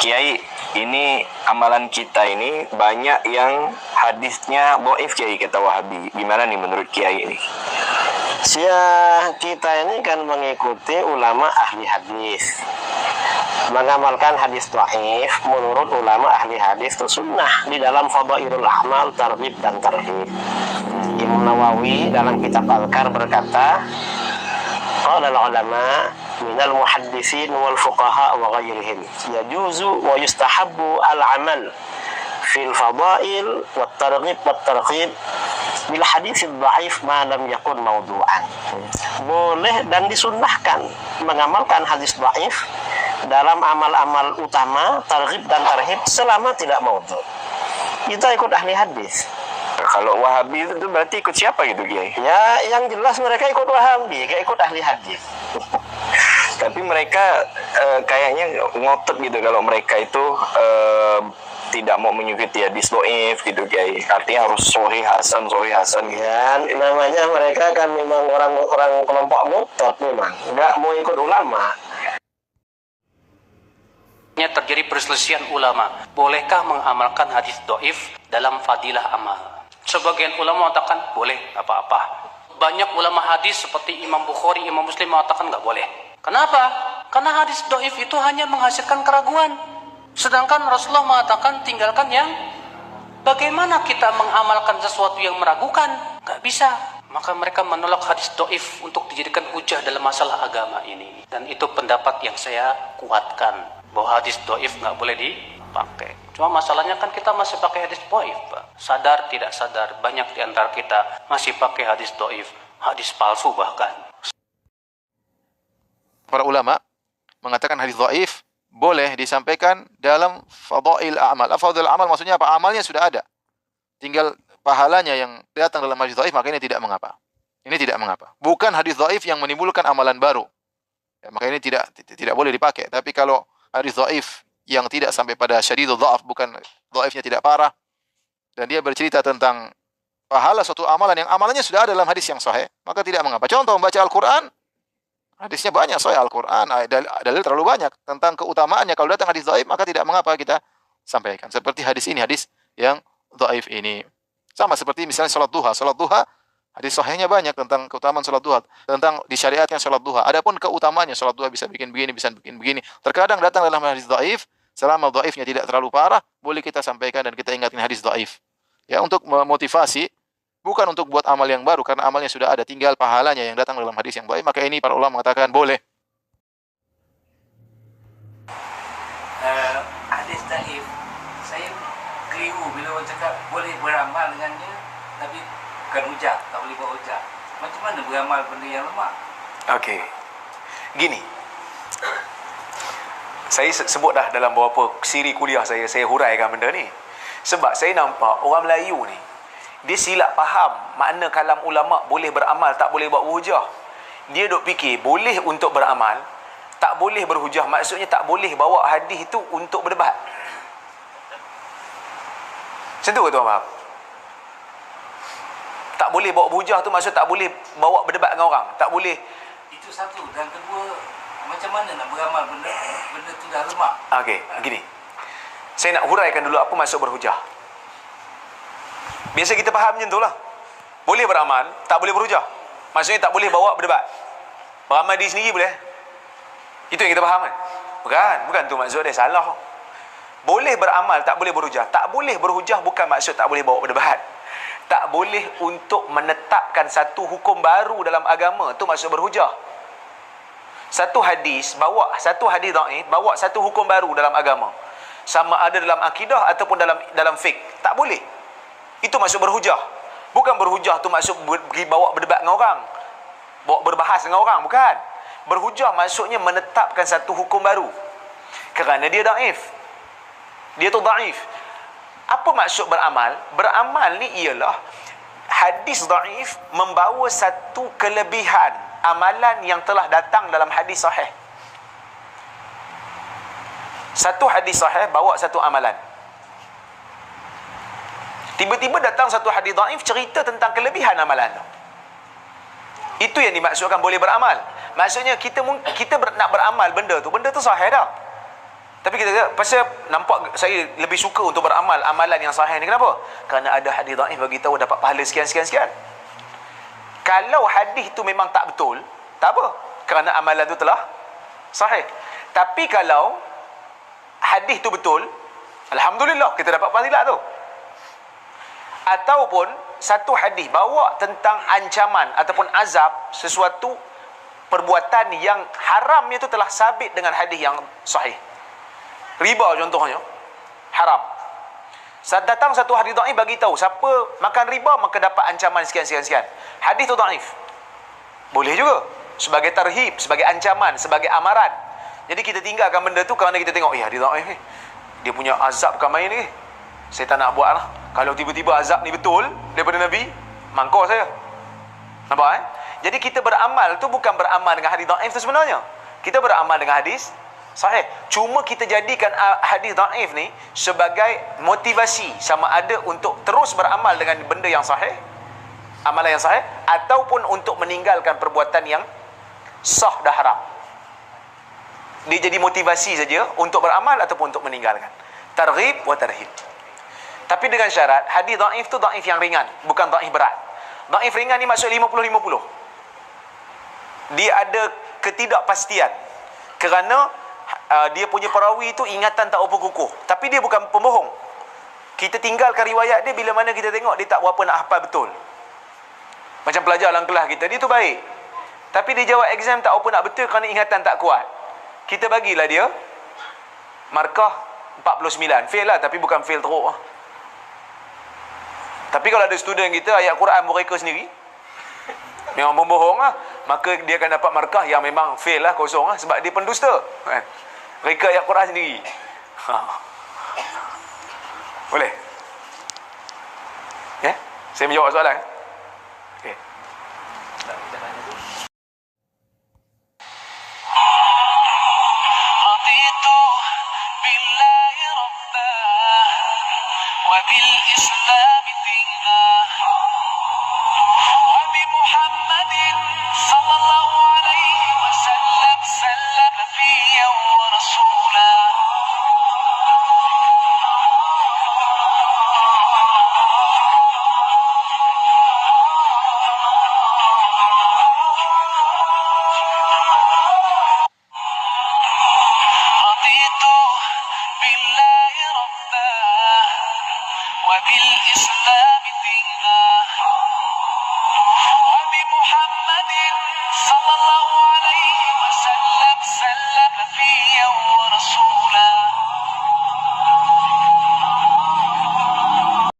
Kiai, ini amalan kita ini banyak yang hadisnya dhaif Kiai, kata Wahabi. Gimana nih menurut Kiai ini? Kita ini kan mengikuti ulama ahli hadis, mengamalkan hadis dhaif menurut ulama ahli hadis itu sunnah di dalam Fadailul A'mal, Targhib dan Tarhib. Imam Nawawi dalam kitab Al-Kar berkata, qala al-ulama minal muhaddisin wal fuqaha wa ghairihim yajuzu wa yustahabbu al-amal fil fadail wat targhib wat targhib bil hadits dhaif ma lam yakun mawdu'an. Boleh dan disunnahkan mengamalkan hadis dhaif dalam amal-amal utama targhib dan tarhib selama tidak maudhu'. Kita ikut ahli hadis. Kalau Wahabi itu berarti ikut siapa gitu Kiai? Ya, yang jelas mereka ikut Wahabi, kayak ikut ahli hadis. Tapi mereka kayaknya ngotot gitu kalau mereka itu tidak mau mengikuti hadis dhaif gitu Kiai. Artinya harus sahih hasan ya. Namanya mereka kan memang orang kelompok ngotot, memang nggak mau ikut ulama. Terjadi perselisihan ulama, bolehkah mengamalkan hadis dhaif dalam fadilah amal? Sebagian ulama mengatakan boleh, apa-apa. Banyak ulama hadis seperti Imam Bukhari, Imam Muslim mengatakan nggak boleh. Kenapa? Karena hadis dhaif itu hanya menghasilkan keraguan. Sedangkan Rasulullah mengatakan tinggalkan yang bagaimana kita mengamalkan sesuatu yang meragukan? Nggak bisa. Maka mereka menolak hadis dhaif untuk dijadikan hujah dalam masalah agama ini. Dan itu pendapat yang saya kuatkan, bahwa hadis dhaif nggak boleh dipakai. Cuma masalahnya kan kita masih pakai hadis dhaif, Pak. Sadar tidak sadar, banyak di antara kita masih pakai hadis dhaif, hadis palsu bahkan. Para ulama mengatakan hadis dhaif boleh disampaikan dalam fadail a'mal. Fadail a'mal maksudnya apa? Amalnya sudah ada. Tinggal pahalanya yang datang dalam hadis dhaif, maka ini tidak mengapa. Ini tidak mengapa. Bukan hadis dhaif yang menimbulkan amalan baru. Ya, maka ini tidak boleh dipakai. Tapi kalau hadis dhaif yang tidak sampai pada syadidul dha'af, bukan dhaifnya tidak parah, dan dia bercerita tentang pahala suatu amalan yang amalannya sudah ada dalam hadis yang sahih, maka tidak mengapa. Contoh membaca Al-Quran, hadisnya banyak sahih Al-Quran, dalil terlalu banyak tentang keutamaannya. Kalau datang hadis dhaif, maka tidak mengapa kita sampaikan. Seperti hadis ini, hadis yang dhaif ini. Sama seperti misalnya salat duha. Salat duha, hadis sahihnya banyak tentang keutamaan salat duha, tentang disyariatkan salat duha. Adapun keutamaannya salat duha bisa bikin begini, bisa bikin begini. Terkadang datang dalam hadis dhaif, selama dhaifnya tidak terlalu parah, boleh kita sampaikan dan kita ingatin hadis dhaif. Ya, untuk memotivasi, bukan untuk buat amal yang baru, karena amalnya sudah ada, tinggal pahalanya yang datang dalam hadis yang dhaif. Maka ini para ulama mengatakan boleh. Hadis dhaif, saya keliru bila orang cakap boleh beramal dengannya, tapi bukan hujah, tak boleh buat hujah. Macam mana beramal benda yang lemah? Okey. Gini. Saya sebut dah dalam beberapa siri kuliah saya huraikan benda ni. Sebab saya nampak orang Melayu ni, dia silap faham makna kalam ulama boleh beramal, tak boleh buat hujah. Dia duk fikir boleh untuk beramal, tak boleh berhujah. Maksudnya tak boleh bawa hadis itu untuk berdebat. Macam tu ke tuan faham? Tak boleh bawa hujah tu maksud tak boleh bawa berdebat dengan orang. Tak boleh. Itu satu. Dan kedua, macam mana nak beramal benda tu dah lemah? Okey, gini. Saya nak huraikan dulu apa maksud berhujah. Biasa kita faham macam tu lah. Boleh beramal, tak boleh berhujah. Maksudnya tak boleh bawa berdebat. Beramal diri sendiri boleh. Itu yang kita faham kan? Bukan tu maksud dia, salah. Boleh beramal, tak boleh berhujah. Tak boleh berhujah bukan maksud tak boleh bawa berdebat. Tak boleh untuk menetapkan satu hukum baru dalam agama. Itu maksud berhujah. Satu hadis dhaif bawa satu hukum baru dalam agama. Sama ada dalam akidah ataupun dalam fiqh. Tak boleh. Itu maksud berhujah. Bukan berhujah tu maksud pergi bawa berdebat dengan orang. Bawa berbahas dengan orang, bukan. Berhujah maksudnya menetapkan satu hukum baru. Kerana dia dhaif. Dia tu dhaif. Apa maksud beramal? Beramal ni ialah hadis dhaif membawa satu kelebihan amalan yang telah datang dalam hadis sahih. Satu hadis sahih bawa satu amalan. Tiba-tiba datang satu hadis dhaif cerita tentang kelebihan amalan tu. Itu yang dimaksudkan boleh beramal. Maksudnya kita nak beramal benda tu sahih dah. Tapi kita kata, pasal nampak saya lebih suka untuk beramal amalan yang sahih ni. Kenapa? Kerana ada hadis dhaif bagi tahu dapat pahala sekian. Kalau hadis tu memang tak betul, tak apa. Kerana amalan tu telah sahih. Tapi kalau hadis tu betul, alhamdulillah kita dapat fadilat tu. Ataupun satu hadis bawa tentang ancaman ataupun azab sesuatu perbuatan yang haramnya itu telah sabit dengan hadis yang sahih. Riba contohnya haram. Saat datang satu hadis dhaif bagi tahu siapa makan riba maka dapat ancaman sekian. Hadis tu dhaif. Boleh juga sebagai tarhib, sebagai ancaman, sebagai amaran. Jadi kita tinggalkan benda tu kerana kita tengok hadis dhaif ni. Dia punya azab kat main ni. Saya tak nak buat lah. Kalau tiba-tiba azab ni betul daripada Nabi, mangkau saya. Nampak Jadi kita beramal tu bukan beramal dengan hadis dhaif tu sebenarnya. Kita beramal dengan hadis sahih. Cuma kita jadikan hadis dhaif ni sebagai motivasi sama ada untuk terus beramal dengan benda yang sahih, amalan yang sahih, ataupun untuk meninggalkan perbuatan yang sah dah haram. Dia jadi motivasi saja untuk beramal ataupun untuk meninggalkan. Targhib wa tarhib. Tapi dengan syarat hadis dhaif tu dhaif yang ringan, bukan dhaif berat. Dhaif ringan ni maksud 50-50. Dia ada ketidakpastian kerana dia punya perawi itu ingatan tak apa kukuh. Tapi dia bukan pembohong. Kita tinggalkan riwayat dia bila mana kita tengok dia tak berapa nak hafal betul. Macam pelajar dalam kelas kita, dia tu baik. Tapi dia jawab exam tak apa nak betul kerana ingatan tak kuat. Kita bagilah dia markah 49. Fail lah, tapi bukan fail teruk lah. Tapi kalau ada student kita ayat Quran mereka sendiri memang membohong lah, maka dia akan dapat markah yang memang fail lah, kosong lah, sebab dia pendusta kan? Mereka ayat Quran sendiri. Boleh? Saya menjawab soalan. Okay. رضيت بالله ربا وبال